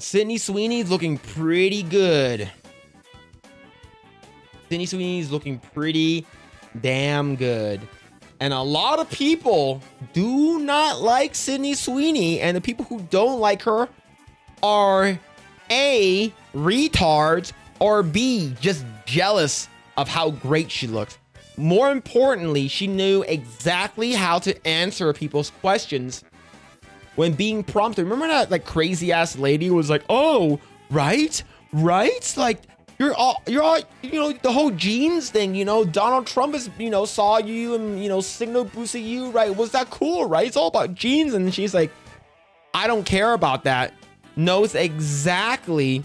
Sydney Sweeney's looking pretty good. Sydney Sweeney's looking pretty damn good. And a lot of people do not like Sydney Sweeney. And the people who don't like her are A, retards, or B, just jealous of how great she looks. More importantly, she knew exactly how to answer people's questions when being prompted. Remember that like crazy ass lady was like, "Oh, right? Like you're all, the whole jeans thing, Donald Trump is, saw you and, signal boosted you, right? Was that cool, right? It's all about jeans." And she's like, "I don't care about that." Knows exactly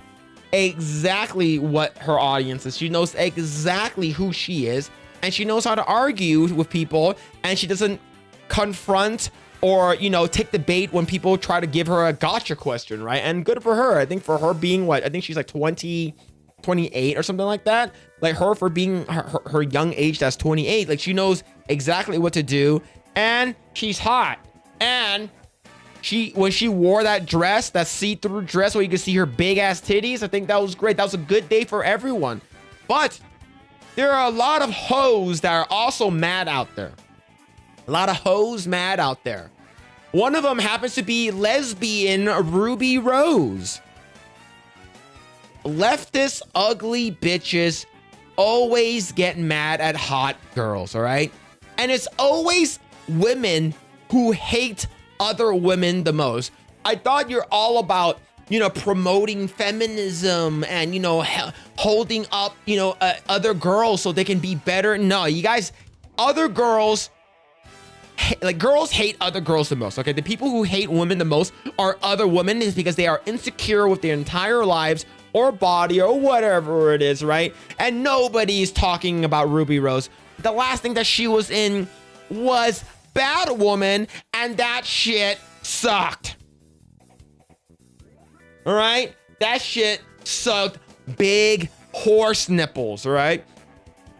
what her audience is. She knows exactly who she is, and she knows how to argue with people, and she doesn't confront or, take the bait when people try to give her a gotcha question, right? And good for her. I think for her being I think she's like 28 or something like that. Like her for being her young age, that's 28. Like she knows exactly what to do, and she's hot. And when she wore that dress, that see-through dress where you could see her big ass titties, I think that was great. That was a good day for everyone. But there are a lot of hoes that are also mad out there. A lot of hoes mad out there. One of them happens to be lesbian Ruby Rose. Leftist ugly bitches always get mad at hot girls, all right? And it's always women who hate other women the most. I thought you're all about, promoting feminism and, holding up, other girls so they can be better. No, you guys, other girls, girls hate other girls the most, okay? The people who hate women the most are other women, is because they are insecure with their entire lives or body or whatever it is, right? And nobody's talking about Ruby Rose. The last thing that she was in was Batwoman, and that shit sucked. All right? That shit sucked big horse nipples, all right?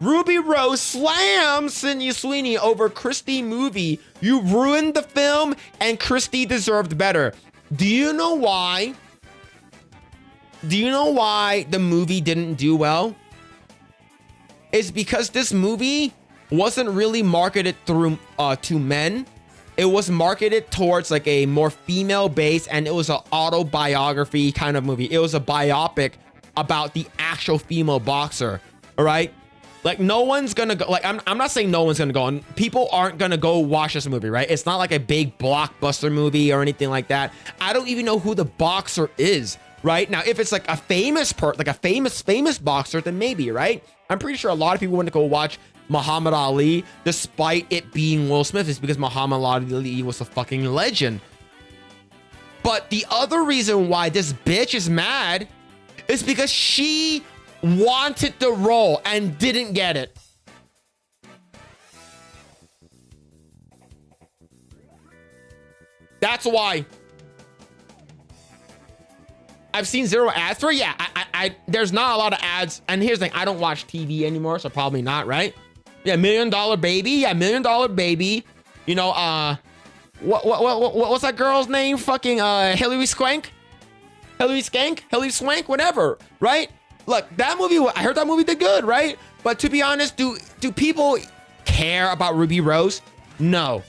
Ruby Rose slams Sydney Sweeney over Christie movie. You ruined the film, and Christie deserved better. Do you know why? Do you know why the movie didn't do well? It's because this movie wasn't really marketed through to men. It was marketed towards like a more female base, and it was an autobiography kind of movie. It was a biopic about the actual female boxer. All right, like no one's gonna go. Like I'm not saying no one's gonna go, and people aren't gonna go watch this movie, right? It's not like a big blockbuster movie or anything like that. I don't even know who the boxer is. Right now, if it's like a famous famous boxer, then maybe, right? I'm pretty sure a lot of people went to go watch Muhammad Ali, despite it being Will Smith, is because Muhammad Ali was a fucking legend. But the other reason why this bitch is mad is because she wanted the role and didn't get it. That's why. I've seen zero ads for it. Yeah, I there's not a lot of ads. And here's the thing, I don't watch TV anymore, so probably not, right? Yeah, $1 Million Baby. Yeah, $1 Million Baby. What's that girl's name? Fucking Hilary Swank? Hilary Swank, whatever, right? Look, that movie, I heard that movie did good, right? But to be honest, do people care about Ruby Rose? No.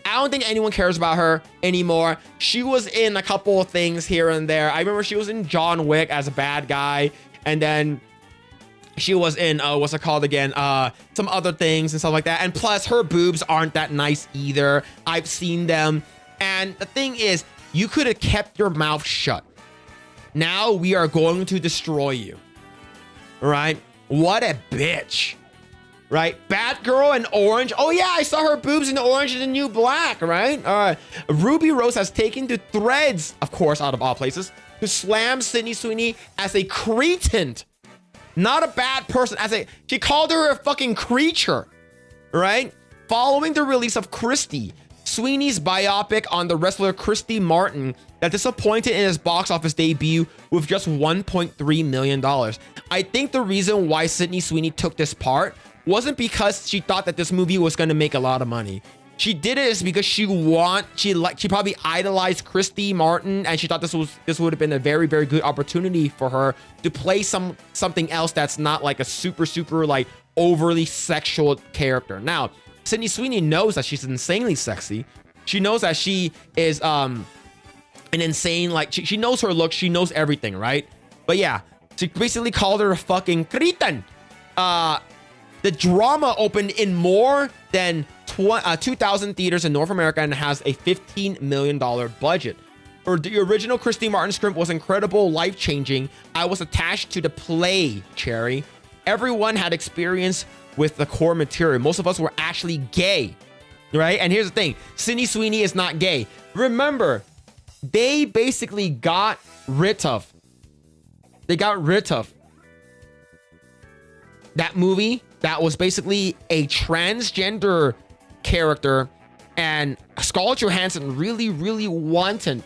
I don't think anyone cares about her anymore. She was in a couple of things here and there. I remember she was in John Wick as a bad guy. And then she was in, what's it called again? Some other things and stuff like that. And plus, her boobs aren't that nice either. I've seen them. And the thing is, you could have kept your mouth shut. Now we are going to destroy you. All right? What a bitch. Right? Batgirl in orange. Oh yeah, I saw her boobs in orange and the new black, right? Ruby Rose has taken to threads, of course, out of all places, to slam Sydney Sweeney as a cretin. Not a bad person. She called her a fucking creature, right? Following the release of Christie, Sweeney's biopic on the wrestler Christy Martin that disappointed in his box office debut with just $1.3 million. I think the reason why Sydney Sweeney took this part wasn't because she thought that this movie was going to make a lot of money. She did it is because she probably idolized Christy Martin, and she thought this would have been a very, very good opportunity for her to play something else that's not like a super like overly sexual character. Now, Sydney Sweeney knows that she's insanely sexy. She knows that she is an insane, like she knows her look, she knows everything, right? But yeah, she basically called her a fucking cretin. The drama opened in more than 2,000 theaters in North America and has a $15 million budget. The original Christy Martin script was incredible, life-changing. I was attached to the play, Cherry. Everyone had experience with the core material. Most of us were actually gay, right? And here's the thing. Sydney Sweeney is not gay. Remember, they basically got rid of that movie that was basically a transgender character, and Scarlett Johansson really wanted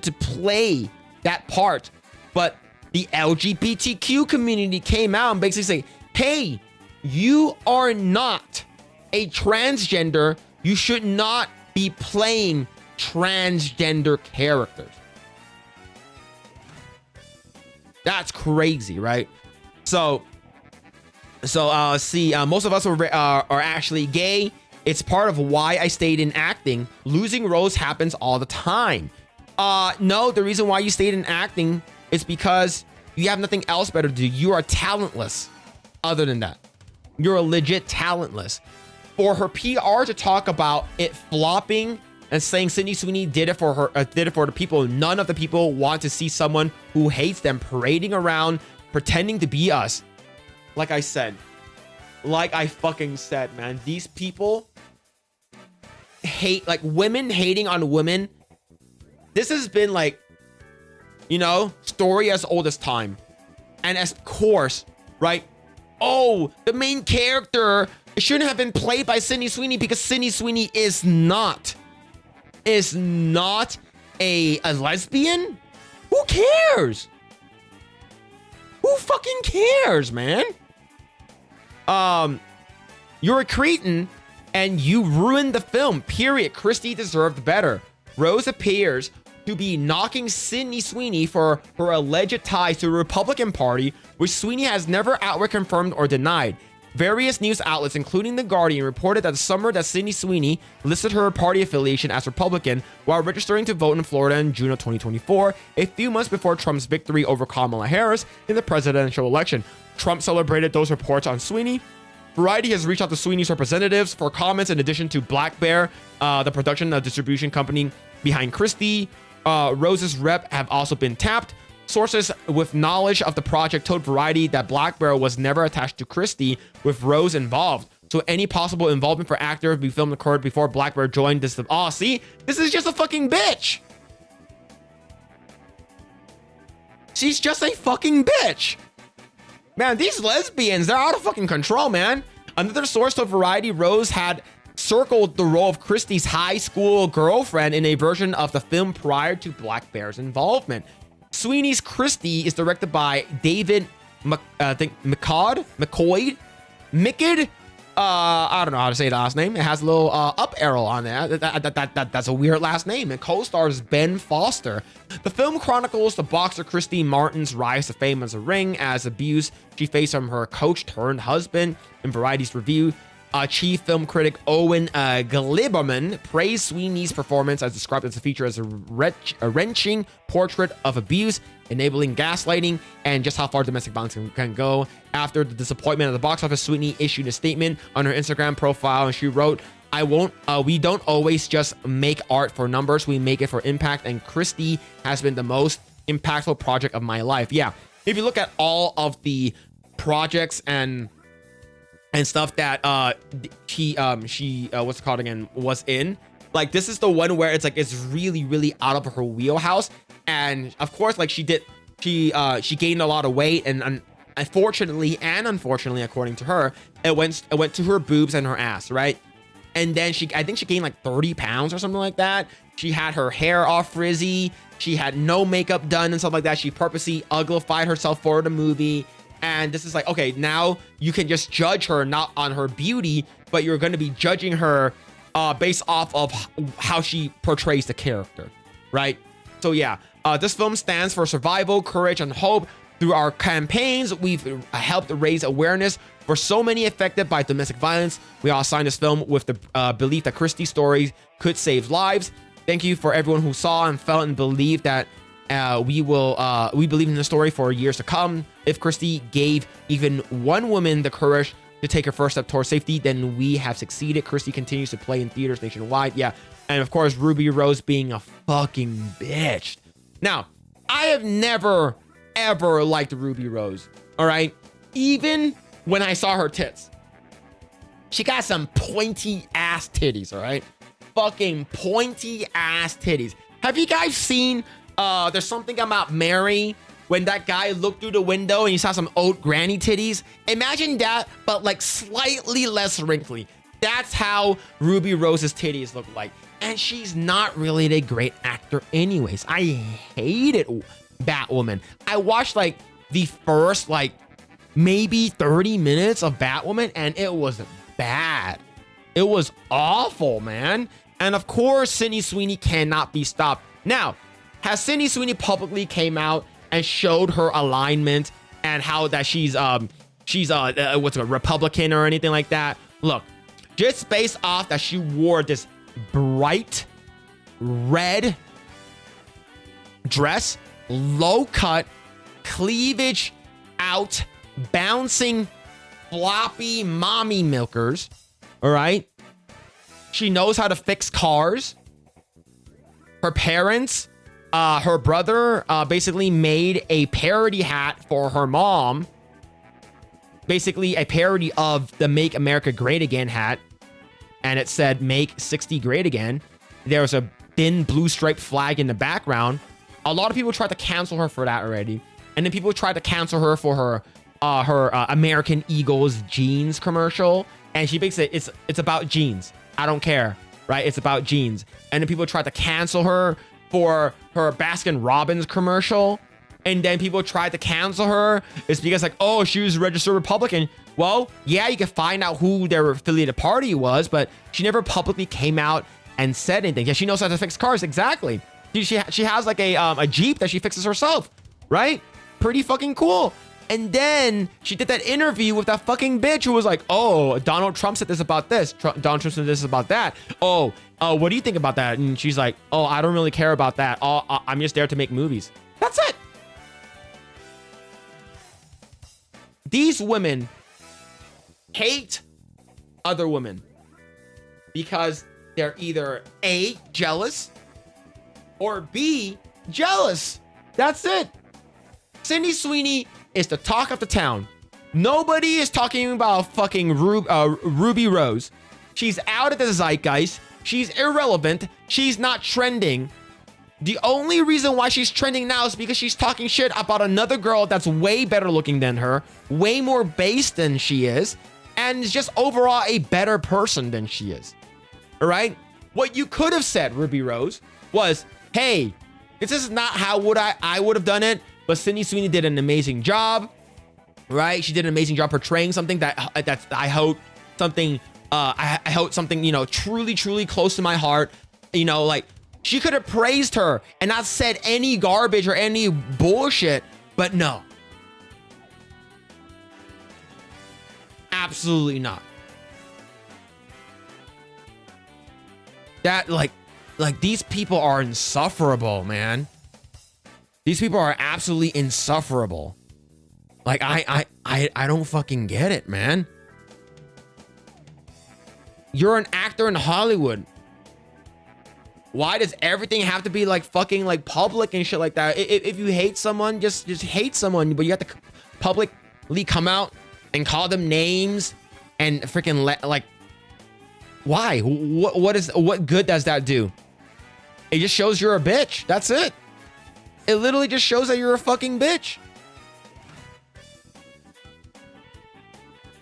to play that part, but the LGBTQ community came out and basically say, hey, you are not a transgender, you should not be playing transgender characters. That's crazy, right? So see, most of us are actually gay. It's part of why I stayed in acting. Losing roles happens all the time. No, the reason why you stayed in acting is because you have nothing else better to do. You are talentless. Other than that, you're legit talentless. For her PR to talk about it flopping and saying Sydney Sweeney did it for her, did it for the people. None of the people want to see someone who hates them parading around, pretending to be us. Like I fucking said, man, these people hate, like women hating on women. This has been like, you know, story as old as time. And of course, right? Oh, the main character, it shouldn't have been played by Sydney Sweeney because Sydney Sweeney is not a lesbian. Who cares? Who fucking cares, man? You're a cretin and you ruined the film, period. Christy deserved better. Rose appears to be knocking Sydney Sweeney for her alleged ties to the Republican Party, which Sweeney has never outright confirmed or denied. Various news outlets, including The Guardian, reported that the summer that Sydney Sweeney listed her party affiliation as Republican while registering to vote in Florida in June of 2024, a few months before Trump's victory over Kamala Harris in the presidential election. Trump celebrated those reports on Sweeney. Variety has reached out to Sweeney's representatives for comments in addition to Black Bear, the production distribution company behind Christie. Rose's rep have also been tapped. Sources with knowledge of the project told Variety that Black Bear was never attached to Christie, with Rose involved. So any possible involvement for actor to be filmed occurred before Black Bear joined this. Oh, see? This is just a fucking bitch. She's just a fucking bitch. Man, these lesbians, they're out of fucking control, man. Another source told Variety Rose had circled the role of Christie's high school girlfriend in a version of the film prior to Black Bear's involvement. Sweeney's Christie is directed by David McCoyd. I don't know how to say the last name. It has a little up arrow on there. That's a weird last name. And co-stars Ben Foster. The film chronicles the boxer Christy Martin's rise to fame as a ring, as abuse she faced from her coach turned husband. In Variety's review, chief film critic Owen Gliberman praised Sweeney's performance as described as a feature as a wrenching portrait of abuse, enabling gaslighting, and just how far domestic violence can go. After the disappointment of the box office, Sweeney issued a statement on her Instagram profile, and she wrote, we don't always just make art for numbers, we make it for impact, and Christie has been the most impactful project of my life. Yeah, if you look at all of the projects and stuff that she what's it called again, was in, like, this is the one where it's like it's really out of her wheelhouse. And of course, like, she gained a lot of weight, and unfortunately, according to her, it went to her boobs and her ass, right? And then I think she gained like 30 pounds or something like that. She had her hair all frizzy, she had no makeup done and stuff like that. She purposely uglified herself for the movie. And this is like, okay, now you can just judge her not on her beauty, but you're going to be judging her based off of how she portrays the character, right? So yeah, this film stands for survival, courage, and hope. Through our campaigns, we've helped raise awareness for so many affected by domestic violence. We all signed this film with the belief that Christie's story could save lives. Thank you for everyone who saw and felt and believed that we believe in the story for years to come. If Christie gave even one woman the courage to take her first step towards safety, then we have succeeded. Christie continues to play in theaters nationwide. Yeah. And of course, Ruby Rose being a fucking bitch. Now, I have never, ever liked Ruby Rose. All right. Even when I saw her tits, she got some pointy ass titties. All right. Fucking pointy ass titties. Have you guys seen There's Something About Mary, when that guy looked through the window and he saw some old granny titties? Imagine that, but like slightly less wrinkly. That's how Ruby Rose's titties look like. And she's not really a great actor anyways. I hated Batwoman. I watched like the first like maybe 30 minutes of Batwoman and it was bad. It was awful, man. And of course, Sydney Sweeney cannot be stopped. Now, has Sydney Sweeney publicly came out and showed her alignment and how that she's what's a Republican or anything like that? Look, just based off that she wore this bright red dress, low cut, cleavage out, bouncing, floppy mommy milkers. All right. She knows how to fix cars. Her parents, her brother basically made a parody hat for her mom. Basically a parody of the Make America Great Again hat. And it said, Make 60 Great Again. There was a thin blue striped flag in the background. A lot of people tried to cancel her for that already. And then people tried to cancel her for her American Eagles jeans commercial. And she basically said, it's about jeans. I don't care, right? It's about jeans. And then people tried to cancel her for her Baskin Robbins commercial. And then people tried to cancel her. It's because like, oh, she was a registered Republican. Well, yeah, you can find out who their affiliated party was, but she never publicly came out and said anything. Yeah, she knows how to fix cars. Exactly. She has like a Jeep that she fixes herself, right? Pretty fucking cool. And then she did that interview with that fucking bitch who was like, oh, Donald Trump said this about this. Donald Trump said this about that. Oh, what do you think about that? And she's like, oh, I don't really care about that. I'm just there to make movies. That's it. These women hate other women because they're either A, jealous, or B, jealous. That's it. Sydney Sweeney is the talk of the town. Nobody is talking about fucking Ruby Rose. She's out of the zeitgeist. She's irrelevant. She's not trending. The only reason why she's trending now is because she's talking shit about another girl that's way better looking than her, way more base than she is, and is just overall a better person than she is. All right? What you could have said, Ruby Rose, was, hey, this is not how I would have done it, but Sydney Sweeney did an amazing job, right? She did an amazing job portraying something that's I hope something you know, truly, truly close to my heart. You know, like she could have praised her and not said any garbage or any bullshit, but no, absolutely not. That like these people are insufferable, man. These people are absolutely insufferable. Like I don't fucking get it, man. You're an actor in Hollywood. Why does everything have to be like fucking like public and shit like that? If you hate someone, just hate someone, but you have to publicly come out and call them names and freaking like, why? What good does that do? It just shows you're a bitch. That's it. It literally just shows that you're a fucking bitch.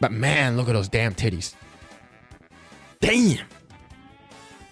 But man, look at those damn titties. Damn.